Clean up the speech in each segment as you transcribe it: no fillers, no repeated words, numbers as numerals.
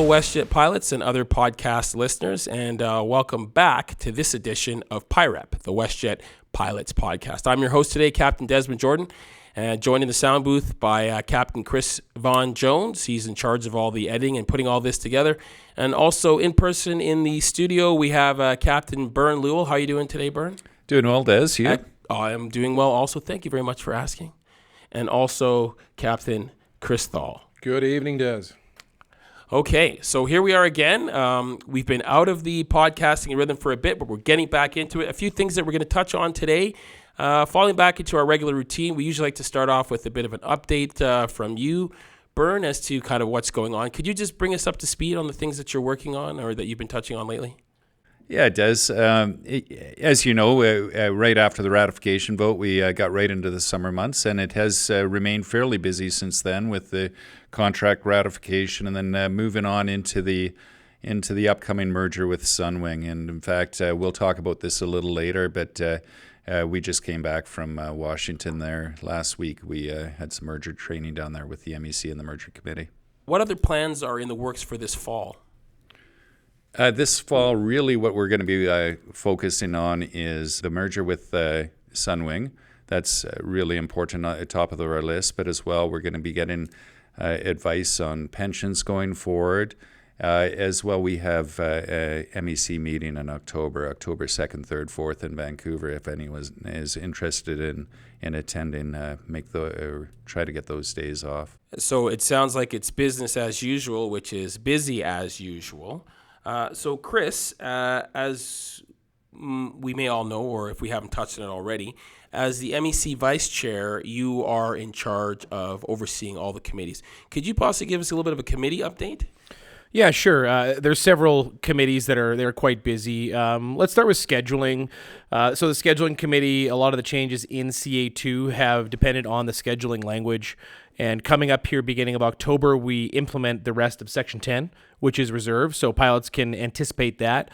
WestJet Pilots and other podcast listeners, and welcome back to this edition of PIREP, the WestJet Pilots podcast. I'm your host today, Captain Desmond Jordan, and joined in the sound booth by Captain Chris Von Jones. He's in charge of all the editing and putting all this together. And also in person in the studio, we have Captain Bern Lewall. How are you doing today, Bern? Doing well, Des. You? I am doing well also. Thank you very much for asking. And also Captain Chris Tholl. Good evening, Des. Okay, so here we are again. We've been out of the podcasting rhythm for a bit, but we're getting back into it. A few things that we're going to touch on today. Falling back into our regular routine, we usually like to start off with a bit of an update from you, Bern, as to kind of what's going on. Could you just bring us up to speed on the things that you're working on or that you've been touching on lately? Yeah, it does. As you know, right after the ratification vote, we got right into the summer months, and it has remained fairly busy since then with the contract ratification and then moving on into the upcoming merger with Sunwing. And in fact, we'll talk about this a little later, but we just came back from Washington there last week. We had some merger training down there with the MEC and the merger committee. What other plans are in the works for this fall? This fall, really what we're going to be focusing on is the merger with Sunwing. That's really important at the top of our list, but as well we're going to be getting advice on pensions going forward. As well, we have a MEC meeting in October 2nd, 3rd, 4th in Vancouver. If anyone is interested in attending, try to get those days off. So it sounds like it's business as usual, which is busy as usual. So Chris, as we may all know, or if we haven't touched on it already, as the MEC Vice Chair, you are in charge of overseeing all the committees. Could you possibly give us a little bit of a committee update? Yeah, sure. There's several committees that are quite busy. Let's start with scheduling. So the scheduling committee, a lot of the changes in CA2 have depended on the scheduling language. And coming up here beginning of October, we implement the rest of Section 10, which is reserved, so pilots can anticipate that.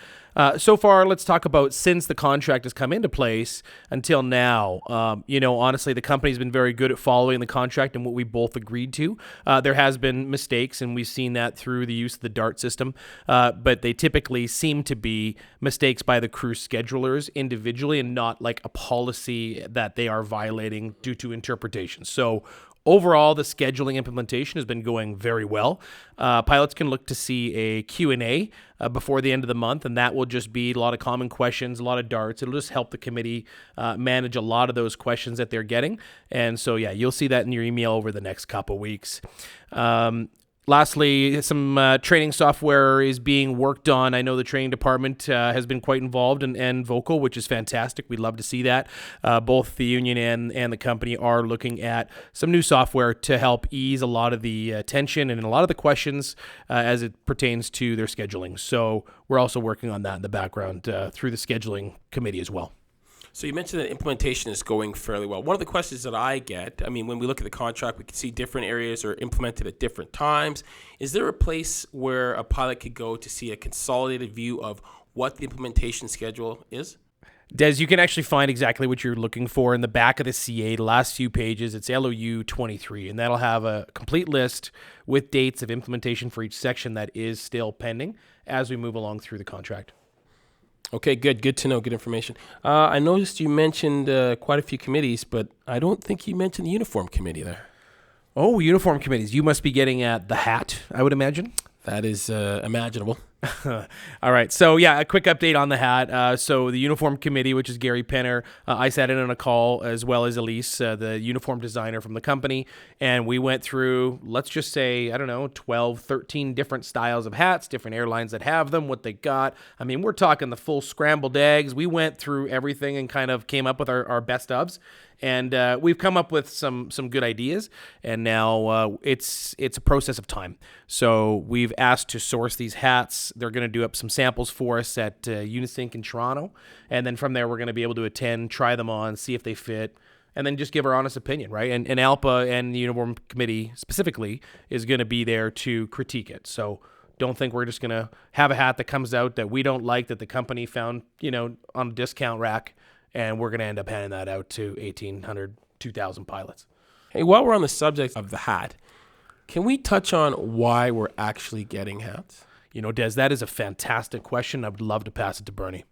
So far, let's talk about since the contract has come into place until now. Honestly, the company's been very good at following the contract and what we both agreed to. There has been mistakes, and we've seen that through the use of the DART system, but they typically seem to be mistakes by the crew schedulers individually and not like a policy that they are violating due to interpretation. So overall, the scheduling implementation has been going very well. Pilots can look to see a Q&A before the end of the month, and that will just be a lot of common questions, a lot of darts. It'll just help the committee manage a lot of those questions that they're getting. And so, yeah, you'll see that in your email over the next couple weeks. Lastly, some training software is being worked on. I know the training department has been quite involved and vocal, which is fantastic. We'd love to see that. Both the union and the company are looking at some new software to help ease a lot of the tension and a lot of the questions as it pertains to their scheduling. So we're also working on that in the background through the scheduling committee as well. So you mentioned that implementation is going fairly well. One of the questions that I get, when we look at the contract, we can see different areas are implemented at different times. Is there a place where a pilot could go to see a consolidated view of what the implementation schedule is? Des, you can actually find exactly what you're looking for in the back of the CA, the last few pages. It's LOU 23, and that'll have a complete list with dates of implementation for each section that is still pending as we move along through the contract. Okay, good to know, good information. I noticed you mentioned quite a few committees, but I don't think you mentioned the uniform committee there. Oh, uniform committees. You must be getting at the hat, I would imagine. That is imaginable. All right. So, yeah, a quick update on the hat. So the uniform committee, which is Gary Penner, I sat in on a call as well as Elise, the uniform designer from the company. And we went through, let's just say, 12, 13 different styles of hats, different airlines that have them, what they got. We're talking the full scrambled eggs. We went through everything and kind of came up with our best ofs. And we've come up with some good ideas, and now it's a process of time. So we've asked to source these hats. They're going to do up some samples for us at Unisync in Toronto, and then from there we're going to be able to attend, try them on, see if they fit, and then just give our honest opinion, right? And ALPA and the Uniform Committee specifically is going to be there to critique it. So don't think we're just going to have a hat that comes out that we don't like, that the company found, on a discount rack, and we're going to end up handing that out to 1,800, 2,000 pilots. Hey, while we're on the subject of the hat, Can we touch on why we're actually getting hats? Des, that is a fantastic question. I would love to pass it to Bernie.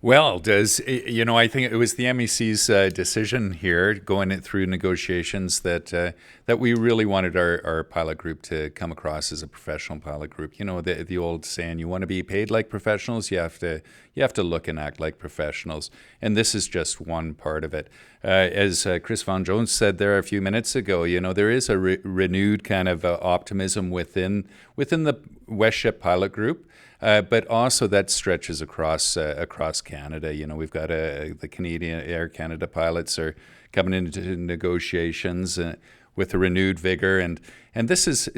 Well, I think it was the MEC's decision here, going it through negotiations, that we really wanted our pilot group to come across as a professional pilot group. The old saying, you want to be paid like professionals, you have to look and act like professionals, and this is just one part of it. As Chris Von Jones said there a few minutes ago, there is a renewed kind of optimism within the WestJet pilot group. But also that stretches across Canada. We've got the Canadian Air Canada pilots are coming into negotiations with a renewed vigor, and this is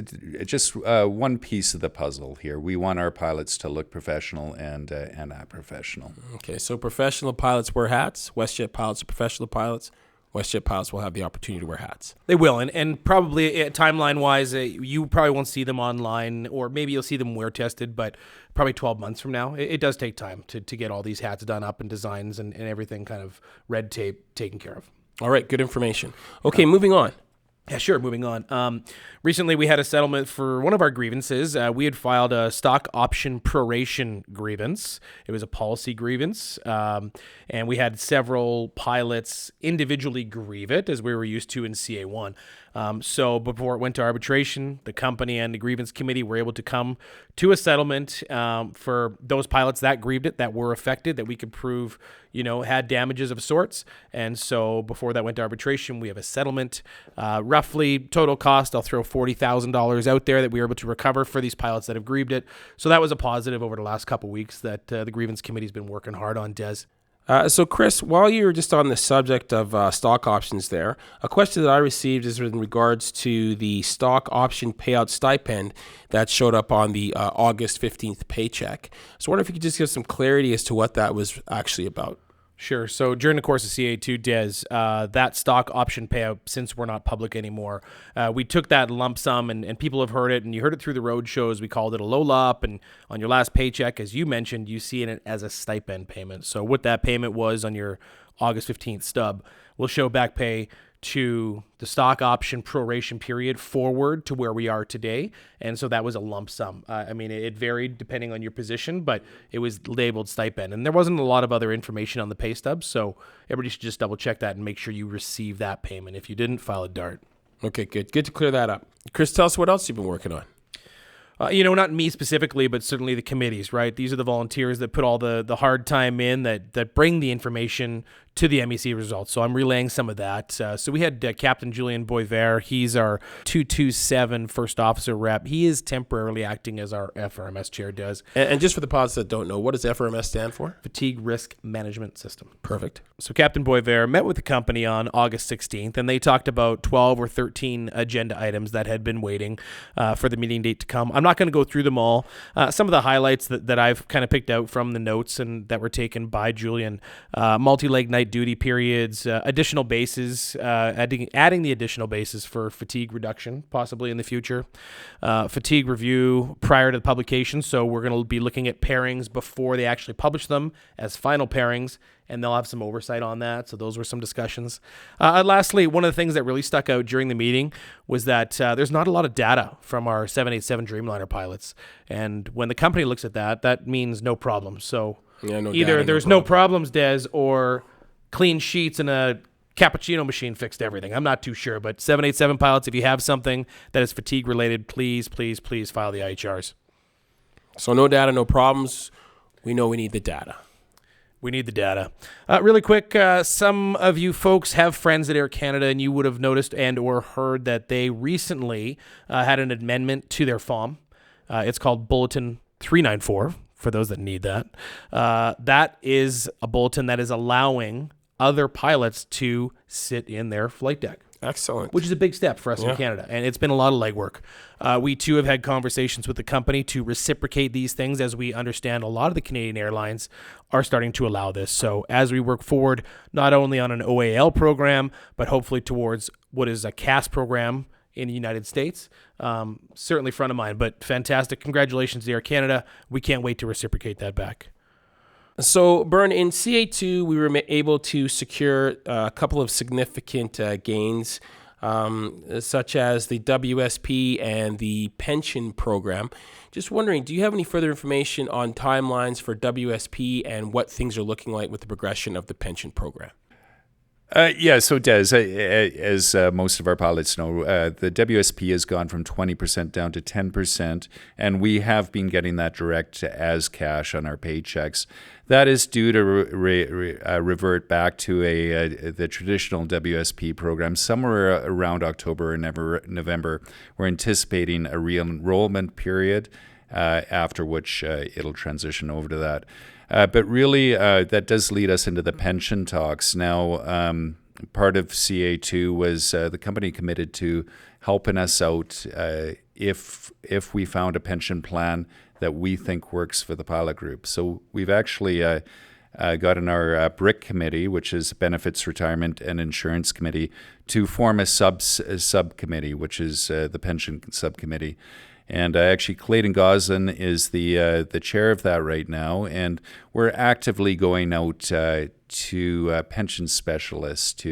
just one piece of the puzzle here. We want our pilots to look professional and act professional. Okay, so professional pilots wear hats. WestJet pilots are professional pilots. WestJet pilots will have the opportunity to wear hats. They will, and probably timeline-wise, you probably won't see them online, or maybe you'll see them wear tested, but probably 12 months from now. It does take time to get all these hats done up and designs and everything kind of red tape taken care of. All right, good information. Okay, moving on. Yeah, sure. Moving on. Recently, we had a settlement for one of our grievances. We had filed a stock option proration grievance. It was a policy grievance, and we had several pilots individually grieve it, as we were used to in CA1. So before it went to arbitration, the company and the grievance committee were able to come to a settlement for those pilots that grieved it, that were affected, that we could prove, had damages of sorts. And so before that went to arbitration, we have a settlement. Roughly total cost, I'll throw $40,000 out there that we were able to recover for these pilots that have grieved it. So that was a positive over the last couple of weeks that the grievance committee's been working hard on, Des. So, Chris, while you were just on the subject of stock options there, a question that I received is in regards to the stock option payout stipend that showed up on the August 15th paycheck. So I wonder if you could just give some clarity as to what that was actually about. Sure. So during the course of CA2, Des, that stock option payout, since we're not public anymore, we took that lump sum, and people have heard it, and you heard it through the road shows. We called it a LOLUP, and on your last paycheck, as you mentioned, you see it as a stipend payment. So what that payment was on your August 15th stub will show back pay to the stock option proration period forward to where we are today. And so that was a lump sum. It varied depending on your position, but it was labeled stipend. And there wasn't a lot of other information on the pay stub, so everybody should just double check that and make sure you receive that payment. If you didn't, file a DART. Okay, good. Good to clear that up. Chris, tell us what else you've been working on. Not me specifically, but certainly the committees, right? These are the volunteers that put all the hard time in, that bring the information to the MEC results. So I'm relaying some of that. So we had Captain Julien Boisvert. He's our 227 First Officer Rep. He is temporarily acting as our FRMS chair, Des. And just for the pilots that don't know, what does FRMS stand for? Fatigue Risk Management System. Perfect. So Captain Boisvert met with the company on August 16th, and they talked about 12 or 13 agenda items that had been waiting for the meeting date to come. I'm not going to go through them all. Some of the highlights that I've kind of picked out from the notes and that were taken by Julien: multi-leg night duty periods, additional bases, adding the additional bases for fatigue reduction, possibly in the future, fatigue review prior to the publication. So we're going to be looking at pairings before they actually publish them as final pairings, and they'll have some oversight on that. So those were some discussions. Lastly, one of the things that really stuck out during the meeting was that there's not a lot of data from our 787 Dreamliner pilots. And when the company looks at that, that means no problem. So either there's no problems, Des, or clean sheets and a cappuccino machine fixed everything. I'm not too sure. But 787 pilots, if you have something that is fatigue related, please file the IHRs. So no data, no problems. We know we need the data. We need the data. Really quick, some of you folks have friends at Air Canada, and you would have noticed and or heard that they recently had an amendment to their FOM. It's called Bulletin 394, for those that need that. That is a bulletin that is allowing other pilots to sit in their flight deck. Excellent. Which is a big step for us in Canada, and it's been a lot of legwork. We, too, have had conversations with the company to reciprocate these things, as we understand a lot of the Canadian airlines are starting to allow this. So as we work forward, not only on an OAL program, but hopefully towards what is a CAS program in the United States, certainly front of mind. But fantastic. Congratulations to Air Canada. We can't wait to reciprocate that back. So, Bern, in CA2, we were able to secure a couple of significant gains. such as the WSP and the pension program. Just wondering, do you have any further information on timelines for WSP and what things are looking like with the progression of the pension program? Yeah, so Des, as most of our pilots know, the WSP has gone from 20% down to 10%, and we have been getting that direct as cash on our paychecks. That is due to revert back to the traditional WSP program somewhere around October or November. We're anticipating a re-enrollment period, after which it'll transition over to that. But really, that does lead us into the pension talks. Now, part of CA2 was the company committed to helping us out if we found a pension plan that we think works for the pilot group. So we've actually gotten our BRIC committee, which is Benefits, Retirement and Insurance Committee, to form a subcommittee, which is the pension subcommittee. And actually, Clayton Goslin is the chair of that right now, and we're actively going out to pension specialists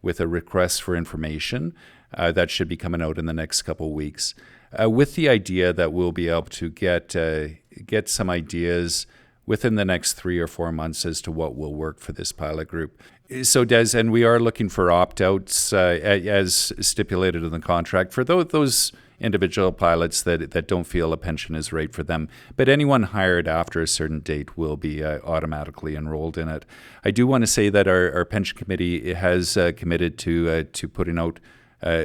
with a request for information that should be coming out in the next couple of weeks, with the idea that we'll be able to get some ideas within the next 3 or 4 months as to what will work for this pilot group. So, Des, and we are looking for opt-outs as stipulated in the contract for those individual pilots that don't feel a pension is right for them. But anyone hired after a certain date will be automatically enrolled in it. I do want to say that our pension committee has committed to putting out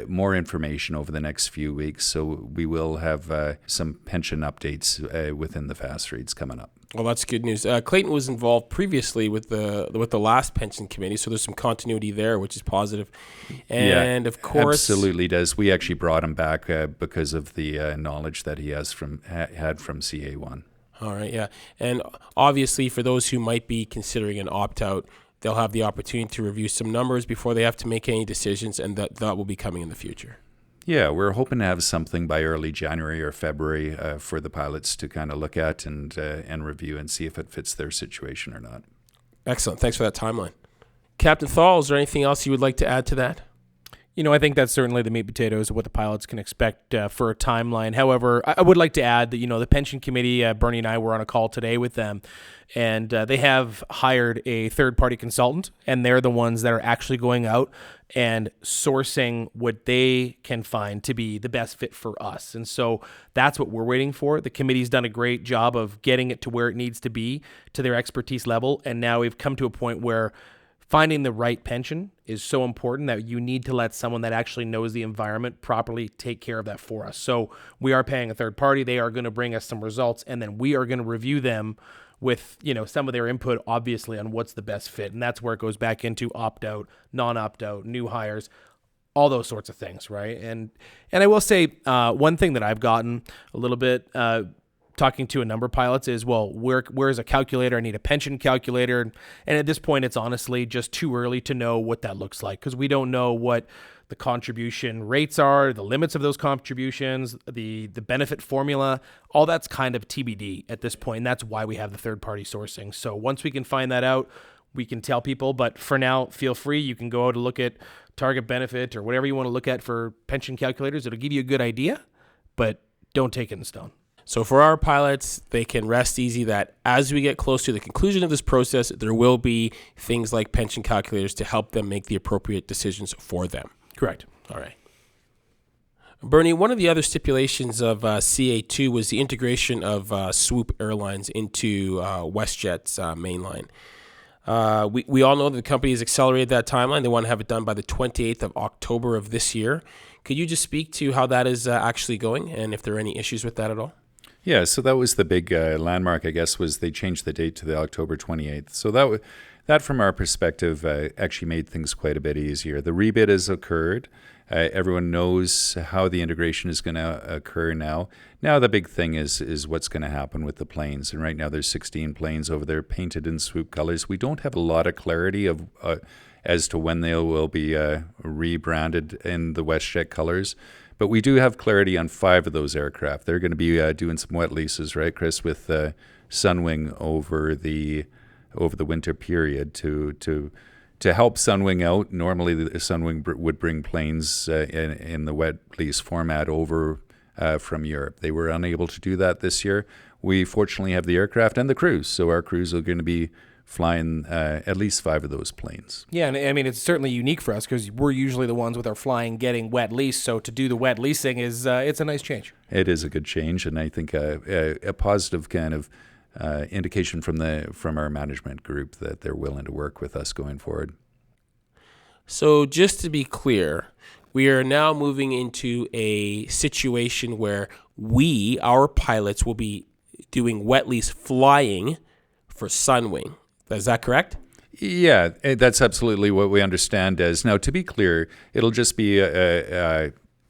more information over the next few weeks. So we will have some pension updates within the fast reads coming up. Well, that's good news. Clayton was involved previously with the last pension committee, so there's some continuity there, which is positive. And of course, absolutely does. We actually brought him back because of the knowledge that he had from CA1. All right, yeah, and obviously for those who might be considering an opt-out, they'll have the opportunity to review some numbers before they have to make any decisions, and that will be coming in the future. Yeah, we're hoping to have something by early January or February for the pilots to kind of look at and review and see if it fits their situation or not. Excellent. Thanks for that timeline. Captain Tholl, is there anything else you would like to add to that? I think that's certainly the meat and potatoes of what the pilots can expect for a timeline. However, I would like to add that, the pension committee, Bernie and I were on a call today with them, and they have hired a third-party consultant, and they're the ones that are actually going out and sourcing what they can find to be the best fit for us. And so that's what we're waiting for. The committee's done a great job of getting it to where it needs to be, to their expertise level, and now we've come to a point where finding the right pension is so important that you need to let someone that actually knows the environment properly take care of that for us. So we are paying a third party. They are going to bring us some results, and then we are going to review them with, some of their input, obviously, on what's the best fit. And that's where it goes back into opt-out, non-opt-out, new hires, all those sorts of things, right? And I will say one thing that I've gotten a little bit talking to a number of pilots is, well, where's a calculator? I need a pension calculator. And at this point, it's honestly just too early to know what that looks like, because we don't know what the contribution rates are, the limits of those contributions, the benefit formula. All that's kind of TBD at this point, and that's why we have the third-party sourcing. So once we can find that out, we can tell people. But for now, feel free. You can go out and look at Target Benefit or whatever you want to look at for pension calculators. It'll give you a good idea, but don't take it in stone. So for our pilots, they can rest easy that as we get close to the conclusion of this process, there will be things like pension calculators to help them make the appropriate decisions for them. Correct. All right. Bernie, one of the other stipulations of CA2 was the integration of Swoop Airlines into WestJet's mainline. We all know that the company has accelerated that timeline. They want to have it done by the 28th of October of this year. Could you just speak to how that is actually going and if there are any issues with that at all? Yeah, so that was the big landmark, I guess, was they changed the date to the October 28th. So that from our perspective, actually made things quite a bit easier. The rebid has occurred. Everyone knows how the integration is going to occur now. Now the big thing is what's going to happen with the planes. And right now there's 16 planes over there painted in Swoop colors. We don't have a lot of clarity of as to when they will be rebranded in the WestJet colors. But we do have clarity on 5 of those aircraft. They're going to be doing some wet leases, right, Chris, with Sunwing over the winter period to to help Sunwing out, normally the Sunwing would bring planes in the wet lease format over from Europe. They were unable to do that this year. We fortunately have the aircraft and the crews, so our crews are going to be flying at least 5 of those planes. Yeah, and I mean, it's certainly unique for us because we're usually the ones with our flying getting wet lease. So to do the wet leasing is it's a nice change. It is a good change, and I think a positive kind of indication from our management group that they're willing to work with us going forward. So just to be clear, we are now moving into a situation where our pilots, will be doing wet lease flying for Sunwing. Is that correct? Yeah, that's absolutely what we understand as. Now, to be clear, it'll just be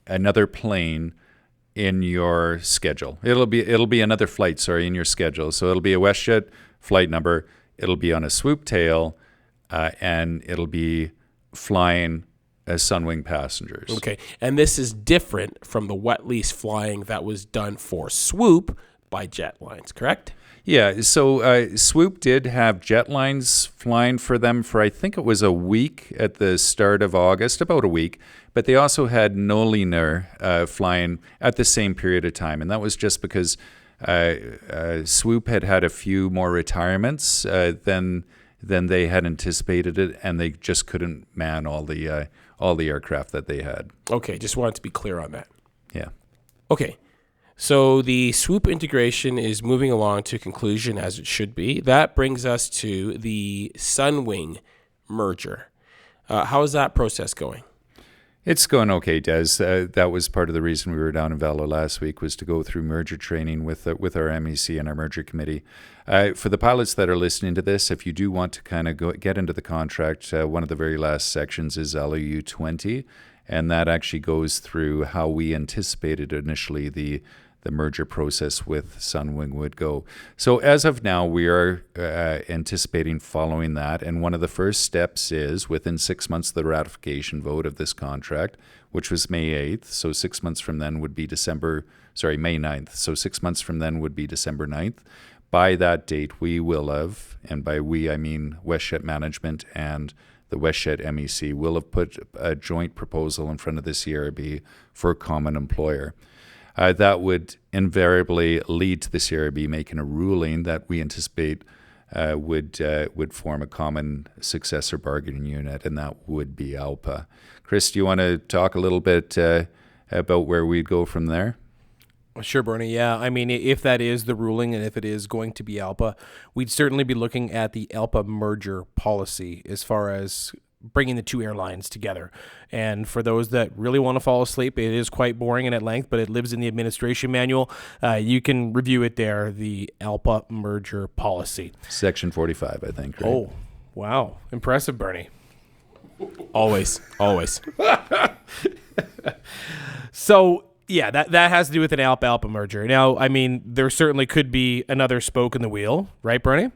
another plane in your schedule. It'll be another flight, in your schedule. So it'll be a WestJet flight number. It'll be on a swoop tail, and it'll be flying as Sunwing passengers. Okay, and this is different from the wet lease flying that was done for Swoop by Jetlines, correct? Yeah, so Swoop did have Jetlines flying for them for, I think it was a week at the start of August, about a week. But they also had Noliner flying at the same period of time. And that was just because Swoop had a few more retirements than they had anticipated it, and they just couldn't man all the aircraft that they had. Okay, just wanted to be clear on that. Yeah. Okay. So the Swoop integration is moving along to conclusion as it should be. That brings us to the Sunwing merger. How is that process going? It's going okay, Des. That was part of the reason we were down in Valo last week, was to go through merger training with our MEC and our merger committee. For the pilots that are listening to this, if you do want to kind of get into the contract, one of the very last sections is LOU 20, and that actually goes through how we anticipated initially the merger process with Sunwing would go. So as of now, we are anticipating following that. And one of the first steps is within 6 months of the ratification vote of this contract, which was May 8th. So 6 months from then would be May 9th. So 6 months from then would be December 9th. By that date, we will have, and by we, I mean WestJet management and the WestJet MEC, will have put a joint proposal in front of the CRB for a common employer. That would invariably lead to the CRB making a ruling that we anticipate would form a common successor bargaining unit, and that would be ALPA. Chris, do you want to talk a little bit about where we'd go from there? Sure, Bernie. Yeah, I mean, if that is the ruling and if it is going to be ALPA, we'd certainly be looking at the ALPA merger policy as far as bringing the two airlines together. And for those that really want to fall asleep, it is quite boring and at length, but it lives in the administration manual. You can review it there, the ALPA merger policy. Section 45, I think, right? Oh, wow. Impressive, Bernie. Always. So, yeah, that has to do with an ALPA merger. Now, I mean, there certainly could be another spoke in the wheel, right, Bernie?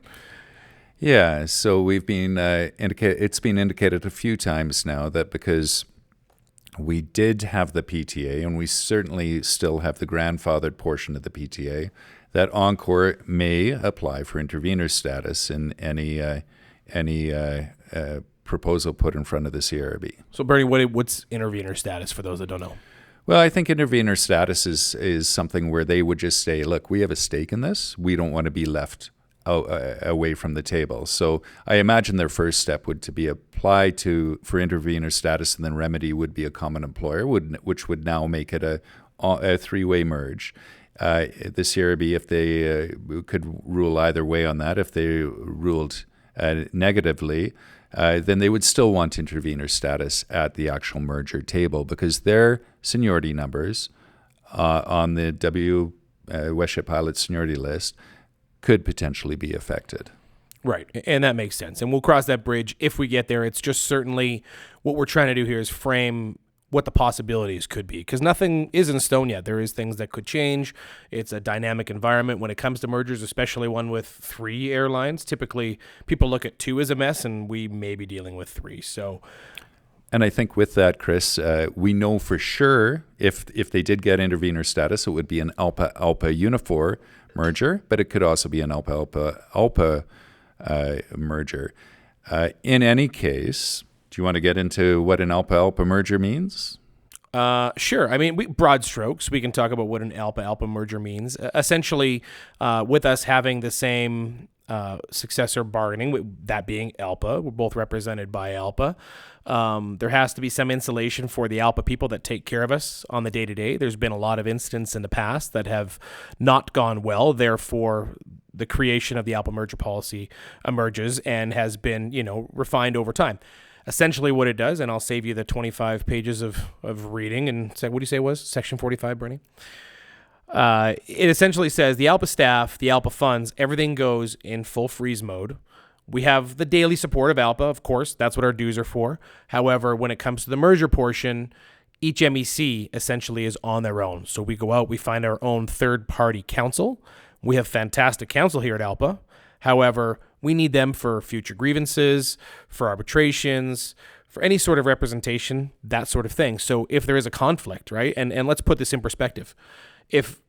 Yeah, so we've been it's been indicated a few times now that because we did have the PTA, and we certainly still have the grandfathered portion of the PTA, that Encore may apply for intervenor status in any proposal put in front of the CRB. So, Bernie, what's intervenor status for those that don't know? Well, I think intervenor status is something where they would just say, look, we have a stake in this. We don't want to be left away from the table. So I imagine their first step would to be apply for intervenor status, and then remedy would be a common employer, which would now make it a three-way merge. The CRB, if they could rule either way on that, if they ruled negatively, then they would still want intervenor status at the actual merger table, because their seniority numbers on the WestJet Pilots seniority list could potentially be affected. Right, and that makes sense. And we'll cross that bridge if we get there. It's just certainly what we're trying to do here is frame what the possibilities could be, because nothing is in stone yet. There is things that could change. It's a dynamic environment when it comes to mergers, especially one with 3 airlines. Typically, people look at 2 as a mess, and we may be dealing with 3. So, and I think with that, Chris, we know for sure if they did get intervenor status, it would be an ALPA Unifor merger, but it could also be an ALPA merger. In any case, do you want to get into what an ALPA-ALPA merger means? Sure. I mean, broad strokes, we can talk about what an ALPA-ALPA merger means. Essentially, with us having the same successor bargaining, that being ALPA, we're both represented by ALPA. There has to be some insulation for the ALPA people that take care of us on the day-to-day. There's been a lot of incidents in the past that have not gone well. Therefore, the creation of the ALPA merger policy emerges and has been, refined over time. Essentially what it does, and I'll save you the 25 pages of reading, and what do you say it was? Section 45, Bernie? It essentially says the ALPA staff, the ALPA funds, everything goes in full freeze mode. We have the daily support of ALPA, of course. That's what our dues are for. However, when it comes to the merger portion, each MEC essentially is on their own. So we go out, we find our own third-party counsel. We have fantastic counsel here at ALPA. However, we need them for future grievances, for arbitrations, for any sort of representation, that sort of thing. So if there is a conflict, right, and let's put this in perspective. If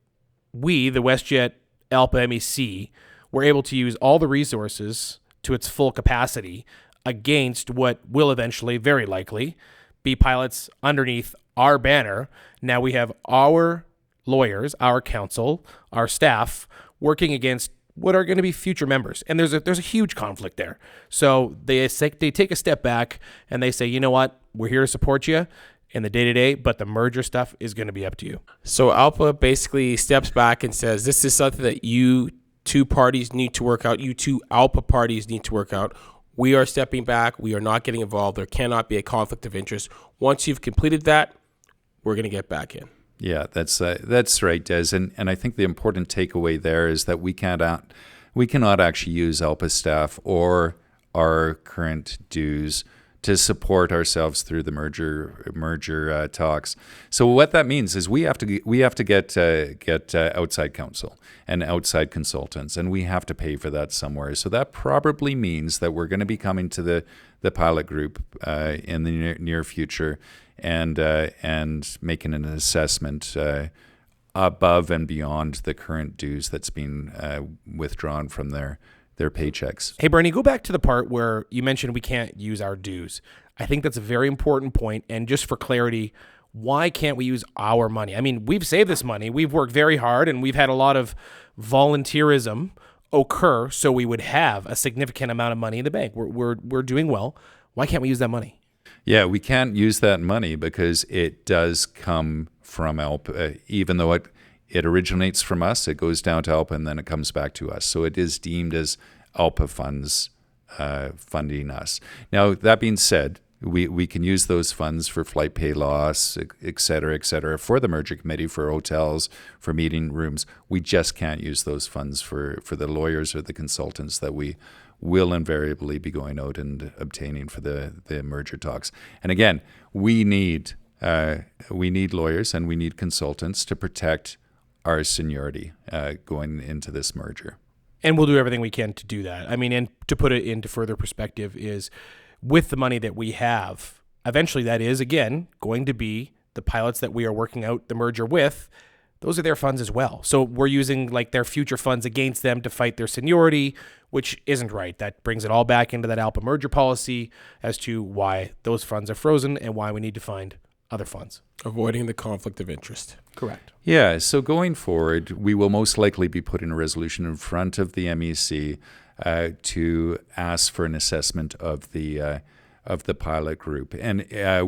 we, the WestJet ALPA MEC, were able to use all the resources to its full capacity against what will eventually, very likely, be pilots underneath our banner, now we have our lawyers, our counsel, our staff working against what are going to be future members. And there's a huge conflict there. So they take a step back and they say, you know what, we're here to support you in the day-to-day, but the merger stuff is going to be up to you. So ALPA basically steps back and says, this is something that you two parties need to work out. You two ALPA parties need to work out. We are stepping back. We are not getting involved. There cannot be a conflict of interest. Once you've completed that, we're going to get back in. Yeah, that's right, Des. And I think the important takeaway there is that we cannot actually use ALPA staff or our current dues to support ourselves through the merger talks. So what that means is we have to get outside counsel and outside consultants, and we have to pay for that somewhere. So that probably means that we're going to be coming to the pilot group in the near future and making an assessment above and beyond the current dues that's been withdrawn from their paychecks. Hey, Bernie, go back to the part where you mentioned we can't use our dues. I think that's a very important point. And just for clarity, why can't we use our money? I mean, we've saved this money. We've worked very hard and we've had a lot of volunteerism occur so we would have a significant amount of money in the bank. We're doing well. Why can't we use that money? Yeah, we can't use that money because it does come from ALPA. Even though it originates from us, it goes down to ALPA and then it comes back to us. So it is deemed as ALPA funds funding us. Now, that being said, we can use those funds for flight pay loss, et cetera, for the merger committee, for hotels, for meeting rooms. We just can't use those funds for the lawyers or the consultants that we will invariably be going out and obtaining for the merger talks. And again, we need lawyers and we need consultants to protect our seniority going into this merger. And we'll do everything we can to do that. I mean, and to put it into further perspective is with the money that we have, eventually that is, again, going to be the pilots that we are working out the merger with. Those are their funds as well. So we're using like their future funds against them to fight their seniority, which isn't right. That brings it all back into that ALPA merger policy as to why those funds are frozen and why we need to find other funds. Avoiding the conflict of interest. Correct. Yeah, so going forward, we will most likely be putting a resolution in front of the MEC to ask for an assessment of the pilot group. And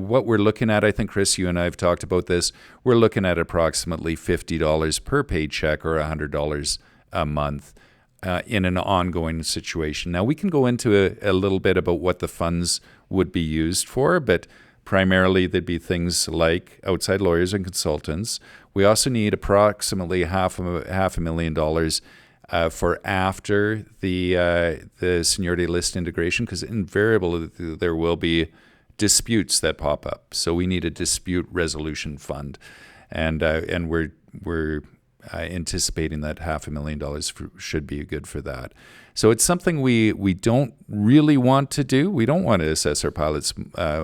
what we're looking at, I think, Chris, you and I have talked about this, we're looking at approximately $50 per paycheck or $100 a month in an ongoing situation. Now, we can go into a little bit about what the funds would be used for, but primarily there'd be things like outside lawyers and consultants. We also need approximately half a $500,000 for after the seniority list integration, because invariably there will be disputes that pop up. So we need a dispute resolution fund, and we're anticipating that $500,000 should be good for that. So it's something we don't really want to do. We don't want to assess our pilots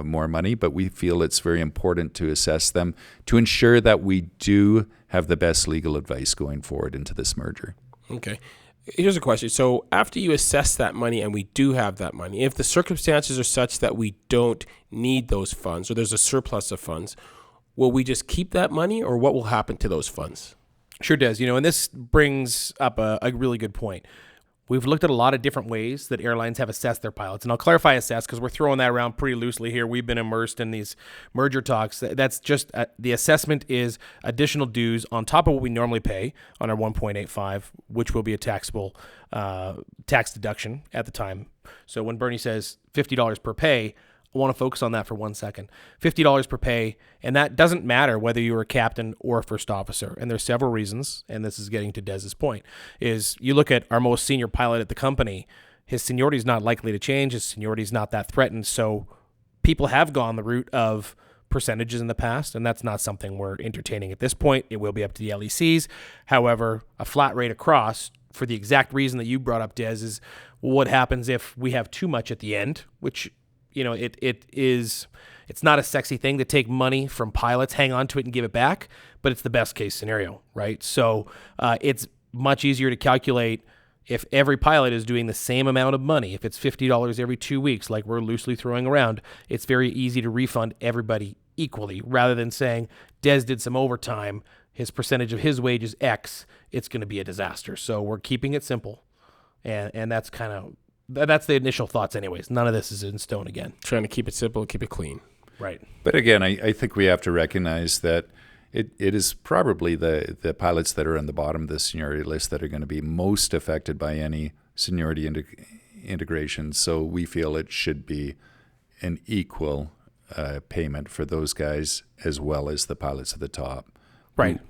more money, but we feel it's very important to assess them to ensure that we do have the best legal advice going forward into this merger. Okay. Here's a question. So after you assess that money, and we do have that money, if the circumstances are such that we don't need those funds or there's a surplus of funds, will we just keep that money, or what will happen to those funds? Sure does. And this brings up a really good point. We've looked at a lot of different ways that airlines have assessed their pilots. And I'll clarify assess because we're throwing that around pretty loosely here. We've been immersed in these merger talks. That's just the assessment is additional dues on top of what we normally pay on our 1.85, which will be a taxable tax deduction at the time. So when Bernie says $50 per pay, I want to focus on that for 1 second. $50 per pay, and that doesn't matter whether you're a captain or a first officer. And there's several reasons, and this is getting to Dez's point, is you look at our most senior pilot at the company, his seniority is not likely to change, his seniority is not that threatened, so people have gone the route of percentages in the past, and that's not something we're entertaining at this point. It will be up to the LECs. However, a flat rate across, for the exact reason that you brought up, Des, is what happens if we have too much at the end, which it's not a sexy thing to take money from pilots, hang on to it and give it back, but it's the best case scenario, right? So it's much easier to calculate if every pilot is doing the same amount of money. If it's $50 every 2 weeks, like we're loosely throwing around, it's very easy to refund everybody equally rather than saying Des did some overtime, his percentage of his wage is X, it's going to be a disaster. So we're keeping it simple, and that's that's the initial thoughts anyways. None of this is in stone again. Trying to keep it simple, keep it clean. Right. But again, I think we have to recognize that it is probably the pilots that are on the bottom of the seniority list that are going to be most affected by any seniority integration. So we feel it should be an equal payment for those guys as well as the pilots at the top. Right.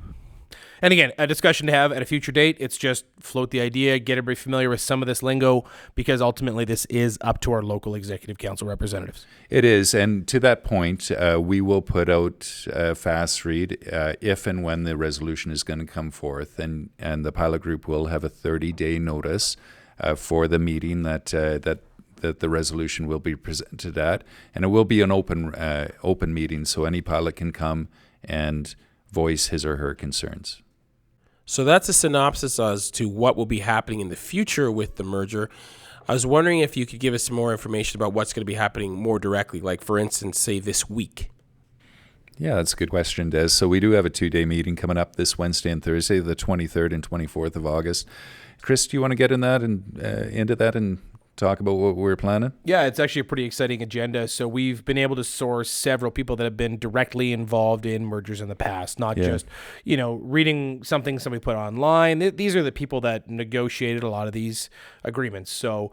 And again, a discussion to have at a future date. It's just float the idea, get everybody familiar with some of this lingo, because ultimately this is up to our local executive council representatives. It is. And to that point, we will put out a fast read if and when the resolution is going to come forth. And the pilot group will have a 30-day notice for the meeting that the resolution will be presented at. And it will be an open meeting, so any pilot can come and voice his or her concerns. So that's a synopsis as to what will be happening in the future with the merger. I was wondering if you could give us some more information about what's going to be happening more directly, like, for instance, say this week. Yeah, that's a good question, Des. So we do have a 2-day meeting coming up this Wednesday and Thursday, the 23rd and 24th of August. Chris, do you want to get in that and into that and talk about what we're planning? Yeah, it's actually a pretty exciting agenda. So we've been able to source several people that have been directly involved in mergers in the past, not just, reading something somebody put online. These are the people that negotiated a lot of these agreements. So,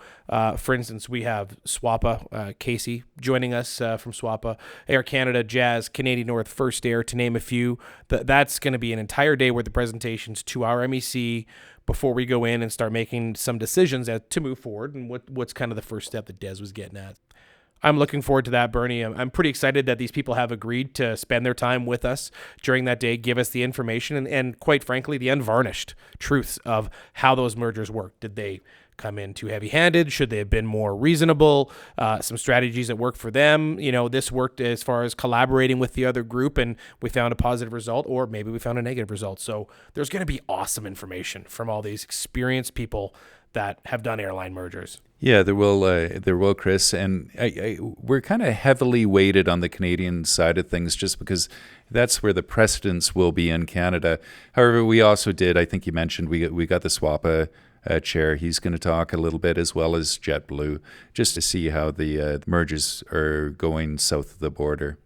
for instance, we have SWAPA, Casey joining us from SWAPA, Air Canada, Jazz, Canadian North, First Air, to name a few. That's going to be an entire day worth of presentations to our MEC before we go in and start making some decisions to move forward, and what's kind of the first step that Des was getting at. I'm looking forward to that, Bernie. I'm pretty excited that these people have agreed to spend their time with us during that day, give us the information, and quite frankly, the unvarnished truths of how those mergers work. Did they come in too heavy-handed? Should they have been more reasonable? Some strategies that work for them. This worked as far as collaborating with the other group, and we found a positive result, or maybe we found a negative result. So there's going to be awesome information from all these experienced people that have done airline mergers. Yeah, there will, Chris. And we're kind of heavily weighted on the Canadian side of things just because that's where the precedence will be in Canada. However, we also did, I think you mentioned, we got the SWAPA chair. He's going to talk a little bit, as well as JetBlue, just to see how the mergers are going south of the border.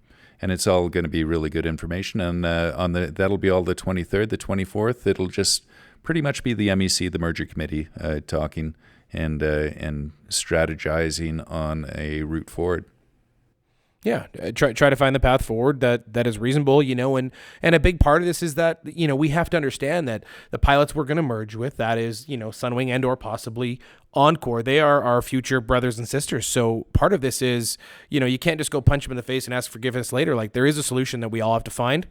And it's all going to be really good information. And that'll be all the 23rd, the 24th. It'll just pretty much be the MEC, the merger committee, talking and strategizing on a route forward. Yeah, try to find the path forward that is reasonable, and a big part of this is that, we have to understand that the pilots we're going to merge with, that is, Sunwing and or possibly Encore, they are our future brothers and sisters. So part of this is, you can't just go punch them in the face and ask forgiveness later. Like, there is a solution that we all have to find.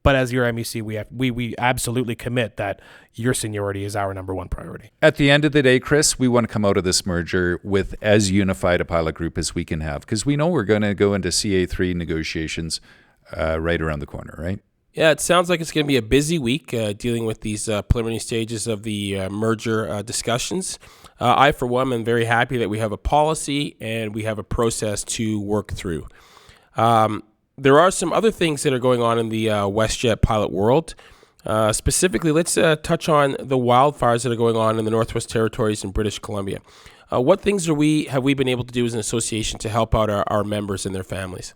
But as your MEC, we absolutely commit that your seniority is our number one priority. At the end of the day, Chris, we want to come out of this merger with as unified a pilot group as we can have, because we know we're going to go into CA3 negotiations right around the corner, right? Yeah, it sounds like it's going to be a busy week dealing with these preliminary stages of the merger discussions. I, for one, am very happy that we have a policy and we have a process to work through. There are some other things that are going on in the WestJet pilot world. Specifically, let's touch on the wildfires that are going on in the Northwest Territories and British Columbia. What things have we been able to do as an association to help out our members and their families?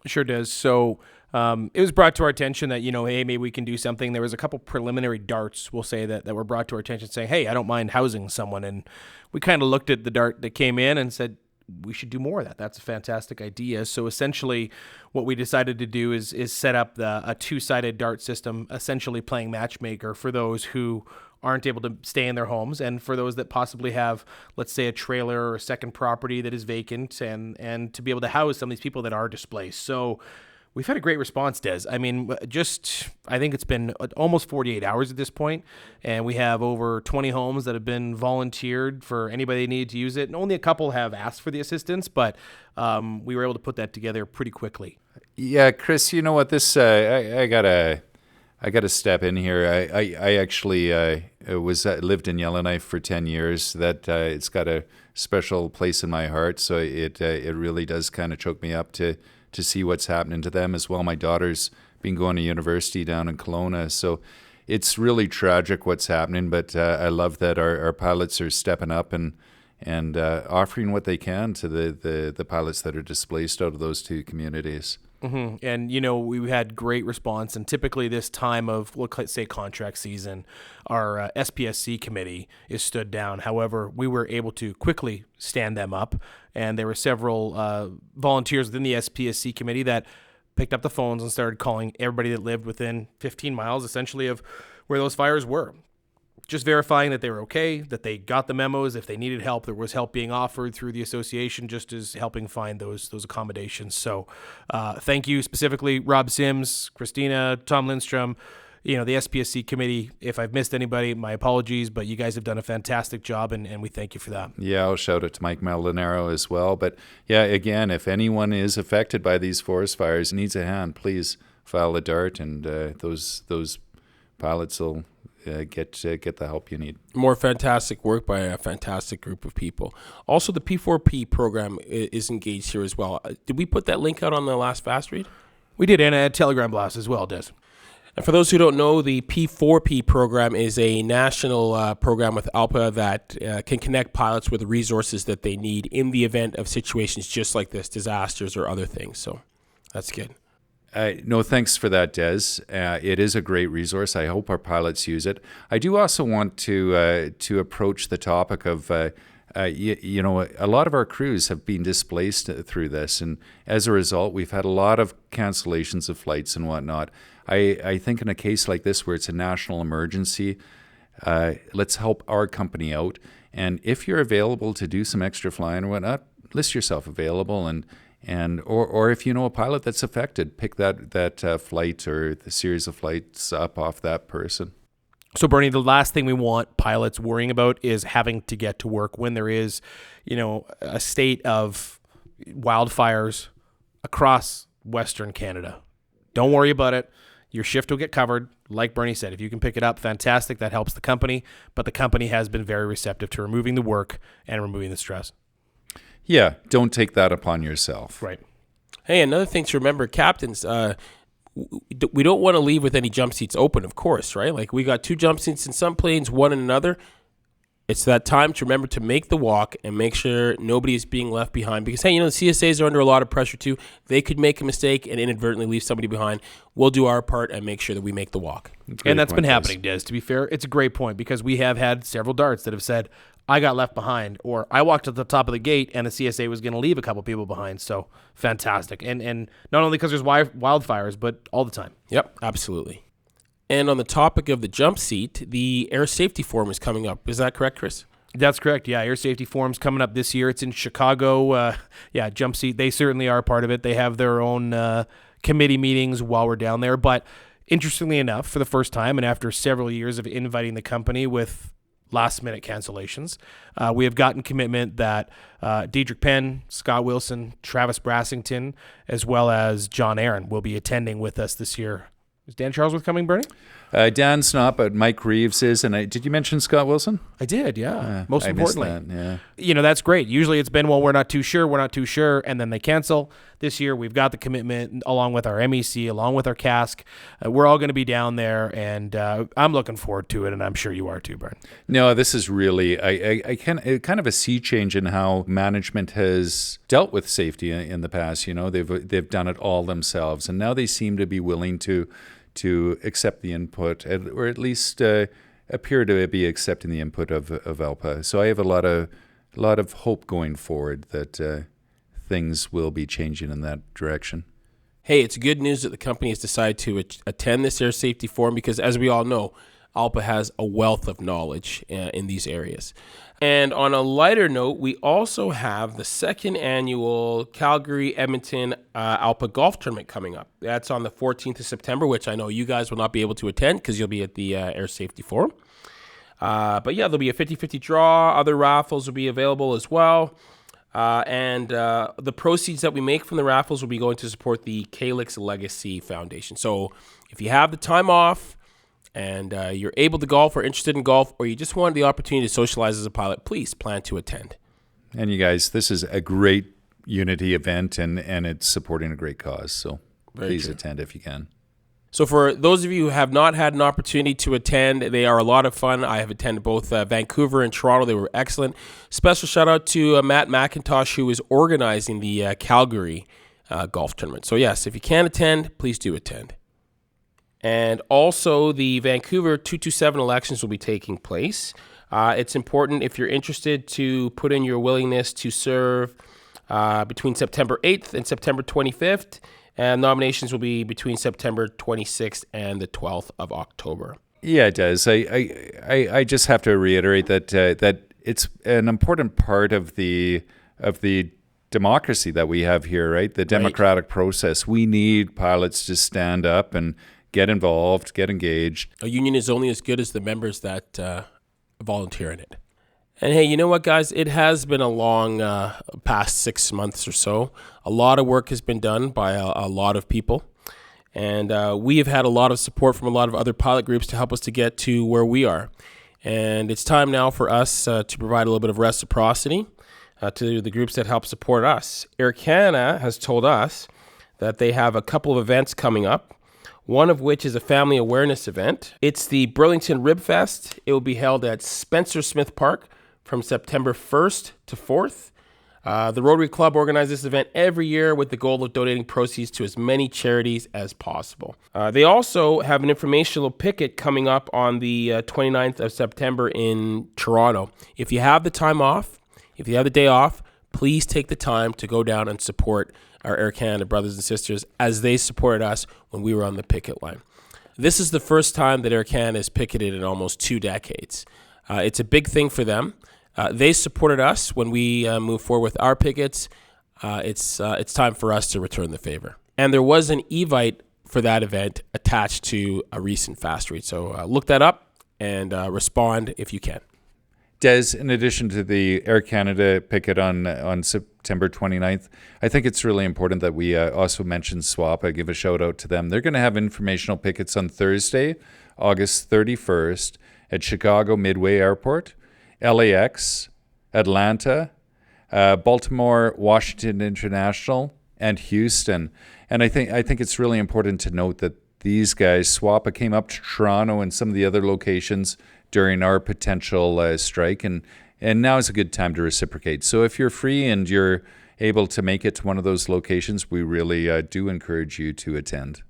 Sure does. So it was brought to our attention that, hey, maybe we can do something. There was a couple preliminary darts, we'll say, that were brought to our attention saying, hey, I don't mind housing someone. And we kind of looked at the dart that came in and said, we should do more of that. That's a fantastic idea. So essentially what we decided to do is set up a two-sided dart system, essentially playing matchmaker for those who aren't able to stay in their homes and for those that possibly have, let's say, a trailer or a second property that is vacant and to be able to house some of these people that are displaced. So we've had a great response, Des. I mean, I think it's been almost 48 hours at this point, and we have over 20 homes that have been volunteered for anybody that needed to use it. And only a couple have asked for the assistance, but we were able to put that together pretty quickly. Yeah, Chris, you know what? This I gotta step in here. I actually lived in Yellowknife for 10 years. That it's got a special place in my heart. So it really does kind of choke me up to see what's happening to them as well. My daughter's been going to university down in Kelowna, so it's really tragic what's happening. But I love that our pilots are stepping up and offering what they can to the pilots that are displaced out of those two communities. Mm-hmm. And, we had great response. And typically this time of, let's say, contract season, our SPSC committee is stood down. However, we were able to quickly stand them up. And there were several volunteers within the SPSC committee that picked up the phones and started calling everybody that lived within 15 miles, essentially, of where those fires were. Just verifying that they were okay, that they got the memos. If they needed help, there was help being offered through the association, just as helping find those accommodations. So thank you specifically, Rob Sims, Christina, Tom Lindstrom, the SPSC committee. If I've missed anybody, my apologies, but you guys have done a fantastic job, and we thank you for that. Yeah, I'll shout out to Mike Molinaro as well. But yeah, again, if anyone is affected by these forest fires, needs a hand, please file a dart, and those pilots will get the help you need. More fantastic work by a fantastic group of people. Also, the P4P program is engaged here as well. Did we put that link out on the last Fast Read? We did, and a Telegram blast as well, Des. And for those who don't know, the P4P program is a national program with ALPA that can connect pilots with the resources that they need in the event of situations just like this, disasters or other things. So that's good. No, thanks for that, Des. It is a great resource. I hope our pilots use it. I do also want to approach the topic of, a lot of our crews have been displaced through this, and as a result, we've had a lot of cancellations of flights and whatnot. I think in a case like this where it's a national emergency, let's help our company out. And if you're available to do some extra flying or whatnot, list yourself available or if you know a pilot that's affected, pick that flight or the series of flights up off that person. So, Bernie, the last thing we want pilots worrying about is having to get to work when there is, a state of wildfires across Western Canada. Don't worry about it. Your shift will get covered. Like Bernie said, if you can pick it up, fantastic. That helps the company. But the company has been very receptive to removing the work and removing the stress. Yeah, don't take that upon yourself. Right. Hey, another thing to remember, captains, we don't want to leave with any jump seats open, of course, right? Like we got 2 jump seats in some planes, 1 in another. It's that time to remember to make the walk and make sure nobody is being left behind. Because, hey, the CSAs are under a lot of pressure too. They could make a mistake and inadvertently leave somebody behind. We'll do our part and make sure that we make the walk. And that's been happening, Des. To be fair, it's a great point because we have had several darts that have said, I got left behind, or I walked at the top of the gate and the CSA was going to leave a couple people behind. So fantastic. And not only because there's wildfires, but all the time. Yep, absolutely. And on the topic of the jump seat, the Air Safety Forum is coming up. Is that correct, Chris? That's correct. Yeah, Air Safety Forum's coming up this year. It's in Chicago. Jump seat. They certainly are part of it. They have their own committee meetings while we're down there. But interestingly enough, for the first time and after several years of inviting the company with last-minute cancellations, we have gotten commitment that Diedrich Penn, Scott Wilson, Travis Brassington, as well as John Aaron will be attending with us this year Is Dan Charlesworth coming, Bernie? Dan's not, but Mike Reeves is. And did you mention Scott Wilson? I did, yeah. Most I missed importantly. that, yeah. That's great. Usually it's been, we're not too sure, and then they cancel. This year we've got the commitment along with our MEC, along with our CASC. We're all going to be down there, and I'm looking forward to it, and I'm sure you are too, Bern. No, this is really kind of a sea change in how management has dealt with safety in the past. They've done it all themselves, and now they seem to be willing to accept the input, or at least appear to be accepting the input of ALPA. So I have a lot of hope going forward that things will be changing in that direction. Hey, it's good news that the company has decided to attend this air safety forum because, as we all know, ALPA has a wealth of knowledge in these areas. And on a lighter note, we also have the second annual Calgary-Edmonton ALPA golf tournament coming up. That's on the 14th of September, which I know you guys will not be able to attend because you'll be at the Air Safety Forum. But yeah, there'll be a 50-50 draw. Other raffles will be available as well. And the proceeds that we make from the raffles will be going to support the Calix Legacy Foundation. So if you have the time off, and you're able to golf or interested in golf, or you just wanted the opportunity to socialize as a pilot, please plan to attend. And you guys, this is a great unity event, and it's supporting a great cause. So please attend if you can. So for those of you who have not had an opportunity to attend, they are a lot of fun. I have attended both Vancouver and Toronto. They were excellent. Special shout out to Matt McIntosh, who is organizing the Calgary golf tournament. So yes, if you can attend, please do attend. And also, the Vancouver 227 elections will be taking place. It's important, if you're interested, to put in your willingness to serve between September 8th and September 25th. And nominations will be between September 26th and the 12th of October. Yeah, it does. I just have to reiterate that it's an important part of the democracy that we have here, right? The democratic process. We need pilots to stand up and get involved, get engaged. A union is only as good as the members that volunteer in it. And hey, you know what, guys? It has been a long past 6 months or so. A lot of work has been done by a lot of people. And we have had a lot of support from a lot of other pilot groups to help us to get to where we are. And it's time now for us to provide a little bit of reciprocity to the groups that help support us. Air Canada has told us that they have a couple of events coming up, one of which is a family awareness event. It's the Burlington Rib Fest. It will be held at Spencer Smith Park from September 1st to 4th. The Rotary Club organizes this event every year with the goal of donating proceeds to as many charities as possible. They also have an informational picket coming up on the 29th of September in Toronto. If you have the time off, if you have the day off, please take the time to go down and support our Air Canada brothers and sisters as they supported us when we were on the picket line. This is the first time that Air Canada has picketed in almost 2 decades. It's a big thing for them. They supported us when we moved forward with our pickets. It's time for us to return the favor. And there was an Evite for that event attached to a recent fast read. So look that up and respond if you can. Des, in addition to the Air Canada picket on September 29th, I think it's really important that we also mention SWAPA, give a shout out to them. They're going to have informational pickets on Thursday, August 31st at Chicago Midway Airport, LAX, Atlanta, Baltimore, Washington International, and Houston. And I think it's really important to note that these guys, SWAPA, came up to Toronto and some of the other locations during our potential strike, and now is a good time to reciprocate. So if you're free and you're able to make it to one of those locations, we really do encourage you to attend.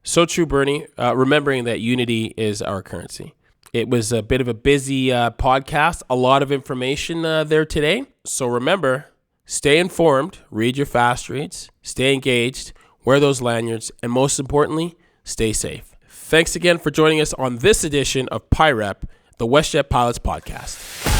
So true, Bernie. Remembering that unity is our currency. It was a bit of a busy podcast, a lot of information there today. So remember, stay informed, read your fast reads, stay engaged, wear those lanyards, and most importantly, stay safe. Thanks again for joining us on this edition of PIREP, the WestJet Pilots podcast.